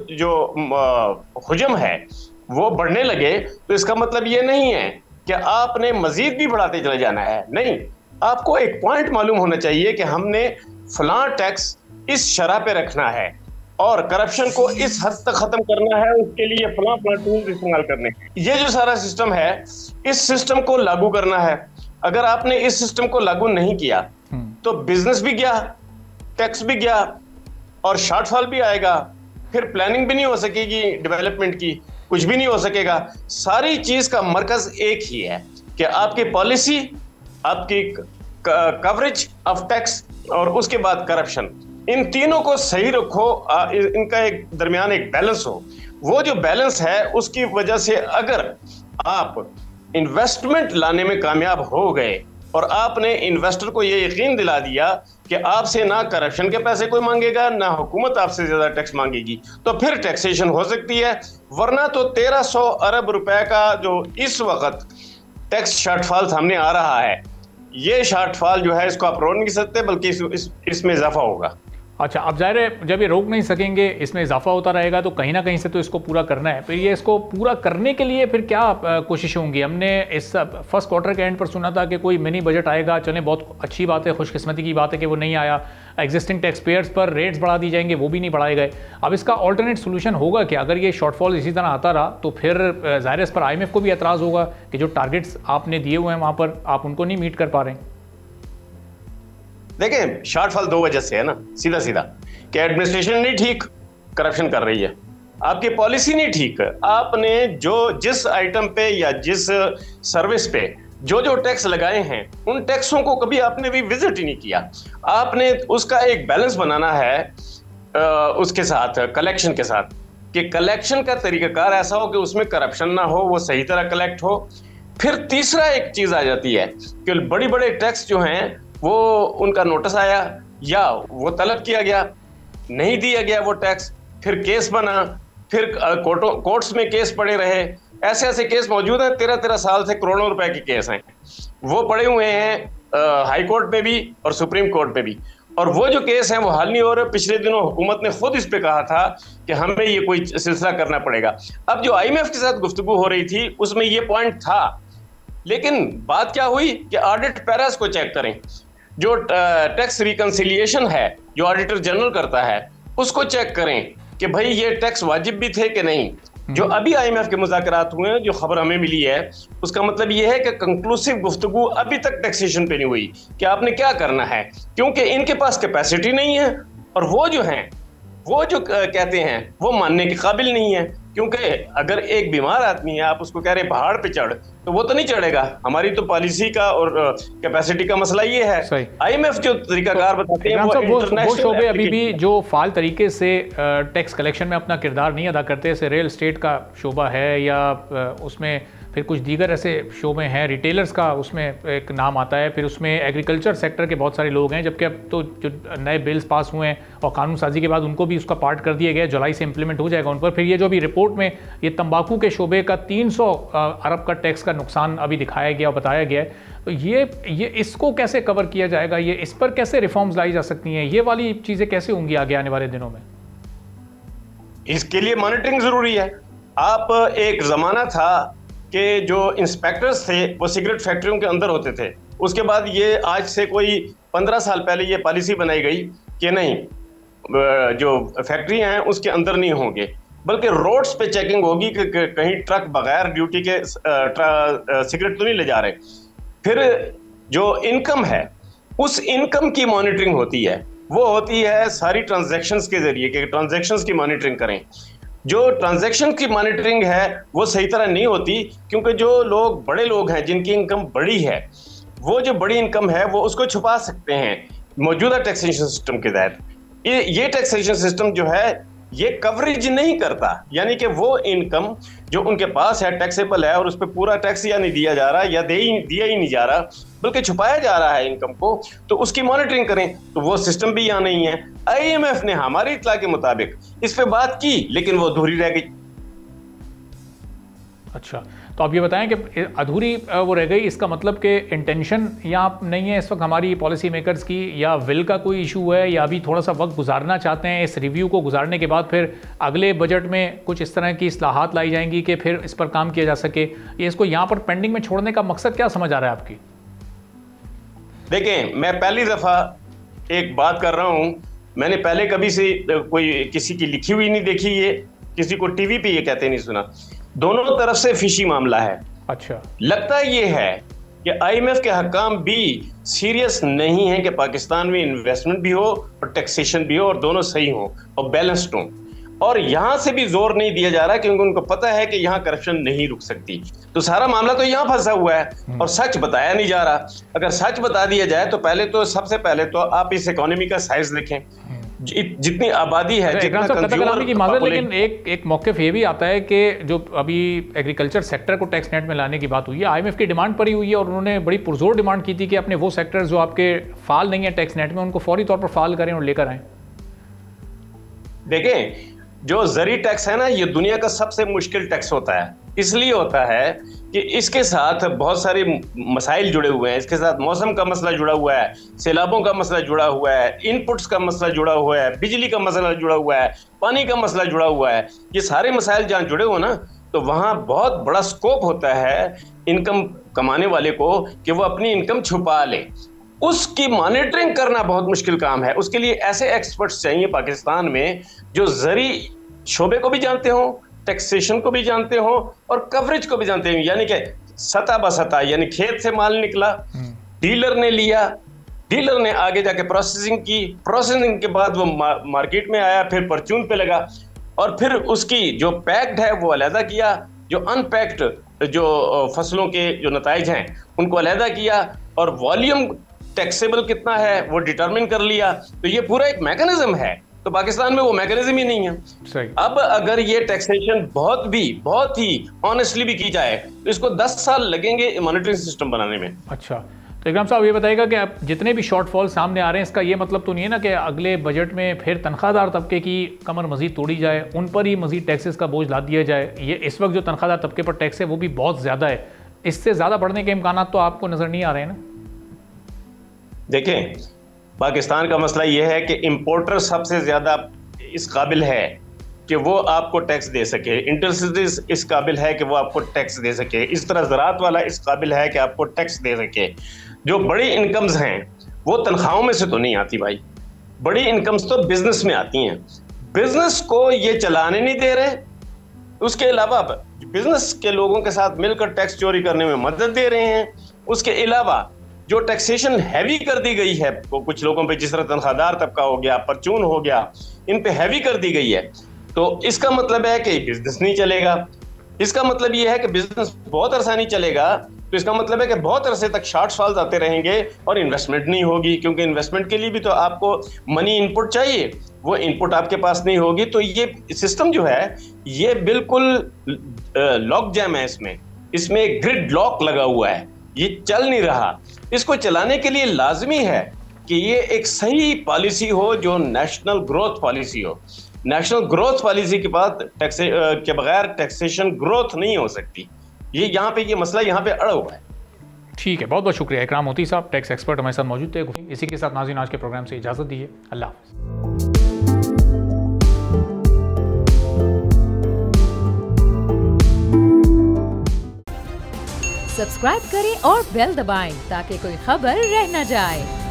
हुजम है वो बढ़ने लगे, तो इसका मतलब ये नहीं है कि आपने मजीद भी बढ़ाते चले जाना है। नहीं, आपको एक पॉइंट मालूम होना चाहिए कि हमने फलां टैक्स इस शरह पे रखना है और करप्शन को इस हद तक खत्म करना है, उसके लिए फलां टूल्स इस्तेमाल करने। ये जो सारा सिस्टम है, इस सिस्टम को लागू करना है। अगर आपने इस सिस्टम को लागू नहीं किया तो बिजनेस भी गया, टैक्स भी गया और शॉर्टफॉल भी आएगा, फिर प्लानिंग भी नहीं हो सकेगी डेवलपमेंट की, कुछ भी नहीं हो सकेगा। सारी चीज का मरकज एक ही है कि आपकी पॉलिसी, आपकी कवरेज ऑफ टैक्स और उसके बाद करप्शन, इन तीनों को सही रखो, इनका एक दरमियान एक बैलेंस हो। वो जो बैलेंस है उसकी वजह से अगर आप इन्वेस्टमेंट लाने में कामयाब हो गए और आपने इन्वेस्टर को ये यकीन दिला दिया कि आपसे ना करप्शन के पैसे कोई मांगेगा, ना हुकूमत आपसे ज्यादा टैक्स मांगेगी, तो फिर टैक्सेशन हो सकती है। वरना तो 1300 अरब रुपए का जो इस वक्त टैक्स शॉर्टफॉल सामने आ रहा है, ये शॉर्टफॉल जो है इसको आप रोक नहीं सकते, बल्कि इसमें इजाफा होगा। अच्छा, अब जाहिर है जब ये रोक नहीं सकेंगे, इसमें इजाफा होता रहेगा, तो कहीं ना कहीं से तो इसको पूरा करना है। फिर ये इसको पूरा करने के लिए फिर क्या कोशिशें होंगी? हमने इस फर्स्ट क्वार्टर के एंड पर सुना था कि कोई मिनी बजट आएगा। चले, बहुत अच्छी बात है, खुशकिस्मती की बात है कि वो नहीं आया। एग्जिस्टिंग टैक्स पेयर्स पर रेट्स बढ़ा दी जाएंगे, वो भी नहीं बढ़ाए गए। अब इसका ऑल्टरनेट सोल्यूशन होगा कि अगर ये शॉर्टफॉल इसी तरह आता रहा तो फिर ज़ाहिर है इस पर IMF को भी एतराज़ होगा कि जो टारगेट्स आपने दिए हुए हैं वहाँ पर आप उनको नहीं मीट कर पा रहे हैं। देखें, शॉर्टफॉल 2 वजह से है ना, सीधा सीधा कि एडमिनिस्ट्रेशन नहीं ठीक, करप्शन कर रही है, आपकी पॉलिसी नहीं ठीक, आपने जिस आइटम पे या जिस सर्विस पे जो टैक्स लगाए हैं उन टैक्सों को कभी आपने भी विजिट ही नहीं किया। आपने उसका एक बैलेंस बनाना है उसके साथ कलेक्शन के साथ, कि कलेक्शन का तरीकाकार ऐसा हो कि उसमें करप्शन ना हो, वो सही तरह कलेक्ट हो। फिर तीसरा एक चीज आ जाती है कि बड़ी बड़े टैक्स जो हैं वो उनका नोटिस आया या वो तलब किया गया, नहीं दिया गया वो टैक्स, फिर केस बना, फिर कोर्ट्स में केस पड़े रहे। ऐसे ऐसे केस मौजूद हैं, 13-13 साल से करोड़ों रुपए के केस हैं, वो पड़े हुए हैं हाई कोर्ट में भी और सुप्रीम कोर्ट में भी। और वो जो केस हैं वो हल नहीं हो रहे। पिछले दिनों हुकूमत ने खुद इस पे कहा था कि हमें ये कोई सिलसिला करना पड़ेगा। अब जो IMF के साथ गुफ्तगू हो रही थी उसमें ये पॉइंट था, लेकिन बात क्या हुई कि ऑडिट पैरास को चेक करें, जो टैक्स रिकंसिलिएशन है जो ऑडिटर जनरल करता है उसको चेक करें कि भाई ये टैक्स वाजिब भी थे कि नहीं। जो अभी IMF के मुज़ाकरात हुए हैं, जो खबर हमें मिली है, उसका मतलब ये है कि कंक्लूसिव गुफ्तगू अभी तक टैक्सेशन पे नहीं हुई कि आपने क्या करना है, क्योंकि इनके पास कैपेसिटी नहीं है और वो जो हैं वो जो कहते हैं वो मानने के काबिल नहीं है। क्योंकि अगर एक बीमार आदमी है, आप उसको कह रहे पहाड़ पे चढ़, तो वो तो नहीं चढ़ेगा। हमारी तो पॉलिसी का और कैपेसिटी का मसला ये है। IMF जो तरीकाकार बताते हैं वो शोबे अभी भी जो फाल तरीके से टैक्स कलेक्शन में अपना किरदार नहीं अदा करते, जैसे रियल एस्टेट का शोबा है या उसमें फिर कुछ दीगर ऐसे शोबे हैं, रिटेलर्स का उसमें एक नाम आता है, फिर उसमें एग्रीकल्चर सेक्टर के बहुत सारे लोग हैं, जबकि अब तो जो नए बिल्स पास हुए हैं और कानून साजी के बाद उनको भी उसका पार्ट कर दिया गया, जुलाई से इंप्लीमेंट हो जाएगा उन पर। फिर ये जो अभी रिपोर्ट में ये तंबाकू के शोबे का 300 अरब का टैक्स का नुकसान अभी दिखाया गया और बताया गया है, तो ये इसको कैसे कवर किया जाएगा, ये इस पर कैसे रिफॉर्म्स लाई जा सकती हैं, ये वाली चीज़ें कैसे होंगी आगे आने वाले दिनों में? इसके लिए मॉनिटरिंग जरूरी है। आप एक जमाना था कि जो इंस्पेक्टर्स थे वो सिगरेट फैक्ट्रियों के अंदर होते थे, उसके बाद ये आज से कोई 15 साल पहले ये पॉलिसी बनाई गई कि नहीं, जो फैक्ट्री हैं उसके अंदर नहीं होंगे, बल्कि रोड्स पे चेकिंग होगी कि कहीं ट्रक बगैर ड्यूटी के सिगरेट तो नहीं ले जा रहे। फिर जो इनकम है उस इनकम की मॉनिटरिंग होती है, वो होती है सारी ट्रांजैक्शंस के जरिए, कि ट्रांजैक्शंस की मॉनिटरिंग करें। जो ट्रांजैक्शन की मॉनिटरिंग है वो सही तरह नहीं होती, क्योंकि जो लोग बड़े लोग हैं जिनकी इनकम बड़ी है, वो जो बड़ी इनकम है वो उसको छुपा सकते हैं मौजूदा टैक्सेशन सिस्टम के तहत। ये टैक्सेशन सिस्टम जो है ये कवरेज नहीं करता, यानी कि वो इनकम जो उनके पास है टैक्सेबल है और उस पर पूरा टैक्स या नहीं दिया जा रहा या दिया ही नहीं जा रहा, बल्कि छुपाया जा रहा है इनकम को, तो उसकी मॉनिटरिंग करें। तो वो सिस्टम भी यहाँ नहीं है। IMF ने हमारी इत्तला के मुताबिक इस पे बात की, लेकिन वो अधूरी रह गई। अच्छा, तो आप ये बताएं कि अधूरी वो रह गई, इसका मतलब कि इंटेंशन यहाँ नहीं है इस वक्त हमारी पॉलिसी मेकर्स की, या विल का कोई इशू है, या अभी थोड़ा सा वक्त गुजारना चाहते हैं, इस रिव्यू को गुजारने के बाद फिर अगले बजट में कुछ इस तरह की इस्लाहात लाई जाएंगी कि फिर इस पर काम किया जा सके, ये इसको यहाँ पर पेंडिंग में छोड़ने का मकसद क्या समझ आ रहा है आपकी? देखें, मैं पहली दफ़ा एक बात कर रहा हूँ, मैंने पहले कभी से कोई किसी की लिखी हुई नहीं देखी, ये किसी को टीवी पे ये कहते नहीं सुना। दोनों तरफ से फिशी मामला है। अच्छा, लगता ये है कि IMF के हकाम भी सीरियस नहीं है कि पाकिस्तान में इन्वेस्टमेंट भी हो और टैक्सेशन भी हो और दोनों सही हो और बैलेंस्ड हो, और यहां से भी जोर नहीं दिया जा रहा क्योंकि उनको पता है कि यहां करप्शन नहीं रुक सकती। तो सारा मामला तो यहां फंसा हुआ है और सच बताया नहीं जा रहा। अगर सच बता दिया जाए तो सबसे पहले तो आप इस इकोनॉमी का साइज देखें, जितनी आबादी है, जितना कंज्यूमर की मामला। लेकिन एक मौक़िफ़ ये भी आता है कि जो अभी एग्रीकल्चर सेक्टर को टैक्स नेट में लाने की बात हुई है, IMF की डिमांड पर ही हुई है और उन्होंने बड़ी पुरजोर डिमांड की थी कि अपने वो सेक्टर्स जो आपके फाल नहीं है टैक्स नेट में, उनको फौरी तौर पर फाल करें और लेकर आएं। देखें, जो ज़री टैक्स है ना, ये दुनिया का सबसे मुश्किल टैक्स होता है। इसलिए होता है कि इसके साथ बहुत सारे मसाइल जुड़े हुए हैं। इसके साथ मौसम का मसला जुड़ा हुआ है, सैलाबों का मसला जुड़ा हुआ है, इनपुट्स का मसला जुड़ा हुआ है, बिजली का मसला जुड़ा हुआ है, पानी का मसला जुड़ा हुआ है। ये सारे मसाइल जहाँ जुड़े हो ना, तो वहाँ बहुत बड़ा स्कोप होता है इनकम कमाने वाले को कि वो अपनी इनकम छुपा ले। उसकी मॉनिटरिंग करना बहुत मुश्किल काम है। उसके लिए ऐसे एक्सपर्ट्स चाहिए पाकिस्तान में जो ज़री शोबे को भी जानते हो, टैक्सेशन को भी जानते हो और कवरेज को भी जानते हो। यानी कि सतह बसतह, यानी खेत से माल निकला, डीलर ने लिया, डीलर ने आगे जाके प्रोसेसिंग की, प्रोसेसिंग के बाद वो मार्केट में आया, फिर परचून पे लगा और फिर उसकी जो पैक्ड है वो अलहदा किया, जो अनपैक्ड जो फसलों के जो नताइज हैं उनको अलहदा किया और वॉल्यूम टैक्सेबल कितना है वो डिटरमिन कर लिया। तो ये पूरा एक मैकेनिज्म है तो पाकिस्तान में वो मैकेनिज्म ही नहीं है। सही। अब अगर ये टैक्सेशन बहुत ही ऑनेस्टली भी की जाए तो इसको 10 साल लगेंगे मॉनिटरिंग सिस्टम बनाने में। अच्छा, तो इकराम साहब ये बताइएगा कि आप जितने भी शॉर्टफॉल सामने आ रहे हैं, इसका ये मतलब तो नहीं है ना कि अगले बजट में फिर तनख्वाहदार तबके की कमर मजीद तोड़ी जाए, उन पर ही मजीद टैक्सेस का बोझ ला दिया जाए? ये इस वक्त जो तनख्वाहदार तबके पर टैक्स है वो भी बहुत ज़्यादा है, इससे ज़्यादा बढ़ने के इम्कान तो आपको नज़र नहीं आ रहे हैं ना? देखें, पाकिस्तान का मसला यह है कि इंपोर्टर सबसे ज़्यादा इस काबिल है कि वो आपको टैक्स दे सके, इंडस्ट्रीज इस काबिल है कि वो आपको टैक्स दे सके, इस तरह ज़राअत वाला इस काबिल है कि आपको टैक्स दे सके। जो बड़ी इनकम्स हैं वो तनख्वाहों में से तो नहीं आती भाई, बड़ी इनकम्स तो बिजनेस में आती हैं। बिजनेस को ये चलाने नहीं दे रहे, उसके अलावा बिजनेस के लोगों के साथ मिलकर टैक्स चोरी करने में मदद दे रहे हैं। उसके अलावा जो टैक्सेशन हैवी कर दी गई है वो कुछ लोगों पे, जिस तरह तनख्वाहदार तबका हो गया, परचून हो गया, इन पे हैवी कर दी गई है। तो इसका मतलब है कि बिजनेस नहीं चलेगा, इसका मतलब ये है कि बिजनेस बहुत अरसा नहीं चलेगा, तो इसका मतलब है कि बहुत अरसे तक शॉर्टफॉल्स आते रहेंगे और इन्वेस्टमेंट नहीं होगी, क्योंकि इन्वेस्टमेंट के लिए भी तो आपको मनी इनपुट चाहिए, वो इनपुट आपके पास नहीं होगी। तो ये सिस्टम जो है ये बिल्कुल लॉक जैम है, इसमें ग्रिड लॉक लगा हुआ है, ये चल नहीं रहा। इसको चलाने के लिए लाजमी है कि ये एक सही पॉलिसी हो जो नेशनल ग्रोथ पॉलिसी हो। नेशनल ग्रोथ पॉलिसी के बाद के बगैर टैक्सेशन ग्रोथ नहीं हो सकती। ये मसला यहाँ पे अड़ा हुआ है। ठीक है, बहुत बहुत शुक्रिया इकराम मोती साहब, टैक्स एक्सपर्ट हमारे साथ मौजूद थे। इसी के साथ नाज़रीन आज के प्रोग्राम से इजाज़त दीजिए, अल्लाह हाफ़िज़। सब्सक्राइब करें और बेल दबाएं ताकि कोई खबर रह न जाए।